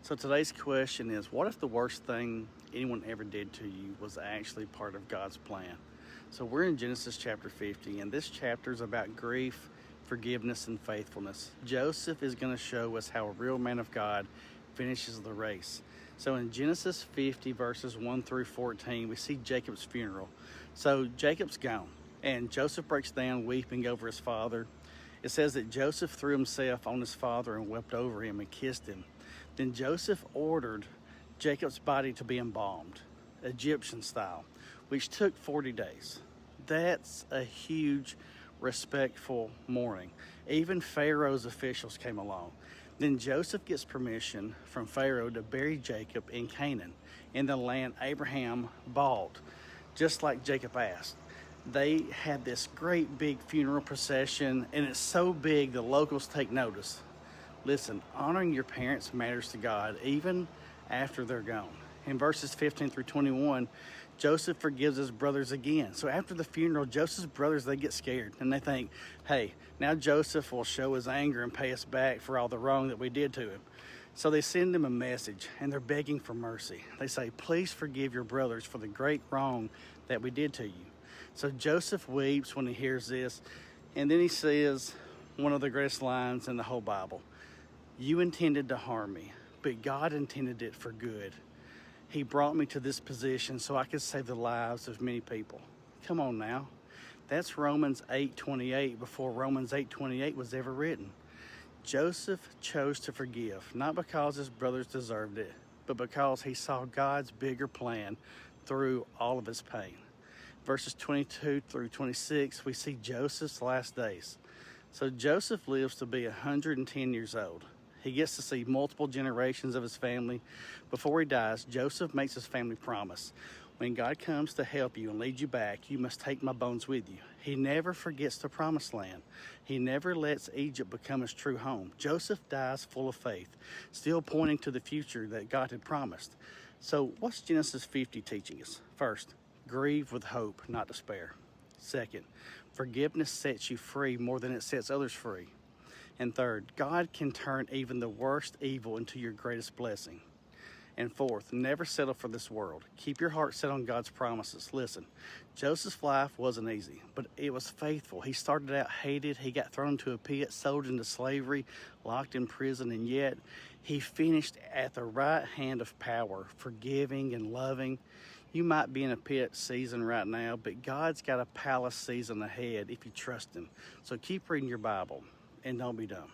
So today's question is, what if the worst thing anyone ever did to you was actually part of God's plan? So we're in Genesis chapter 50, and this chapter is about grief, forgiveness, and faithfulness. Joseph is going to show us how a real man of God finishes the race. So in Genesis 50, verses 1 through 14, we see Jacob's funeral. So Jacob's gone, and Joseph breaks down weeping over his father. It says that Joseph threw himself on his father and wept over him and kissed him. Then Joseph ordered Jacob's body to be embalmed, Egyptian style, which took 40 days. That's a huge, respectful mourning. Even Pharaoh's officials came along. Then Joseph gets permission from Pharaoh to bury Jacob in Canaan, in the land Abraham bought, just like Jacob asked. They had this great big funeral procession, and it's so big the locals take notice. Listen, honoring your parents matters to God, even after they're gone. In verses 15 through 21, Joseph forgives his brothers again. So after the funeral, Joseph's brothers, they get scared, and they think, hey, now Joseph will show his anger and pay us back for all the wrong that we did to him. So they send him a message, and they're begging for mercy. They say, please forgive your brothers for the great wrong that we did to you. So Joseph weeps when he hears this, and then he says one of the greatest lines in the whole Bible. You intended to harm me, but God intended it for good. He brought me to this position so I could save the lives of many people. Come on now. That's Romans 8:28 before Romans 8:28 was ever written. Joseph chose to forgive, not because his brothers deserved it, but because he saw God's bigger plan through all of his pain. Verses 22 through 26, we see Joseph's last days. So Joseph lives to be 110 years old. He gets to see multiple generations of his family. Before he dies, Joseph makes his family promise. When God comes to help you and lead you back, you must take my bones with you. He never forgets the promised land. He never lets Egypt become his true home. Joseph dies full of faith, still pointing to the future that God had promised. So what's Genesis 50 teaching us? First, grieve with hope, not despair. Second, forgiveness sets you free more than it sets others free. And third, God can turn even the worst evil into your greatest blessing. And fourth, never settle for this world. Keep your heart set on God's promises. Listen, Joseph's life wasn't easy, but it was faithful. He started out hated. He got thrown into a pit, sold into slavery, locked in prison, and yet he finished at the right hand of power, forgiving and loving. You might be in a pit season right now, but God's got a palace season ahead if you trust him. So keep reading your Bible and don't be dumb.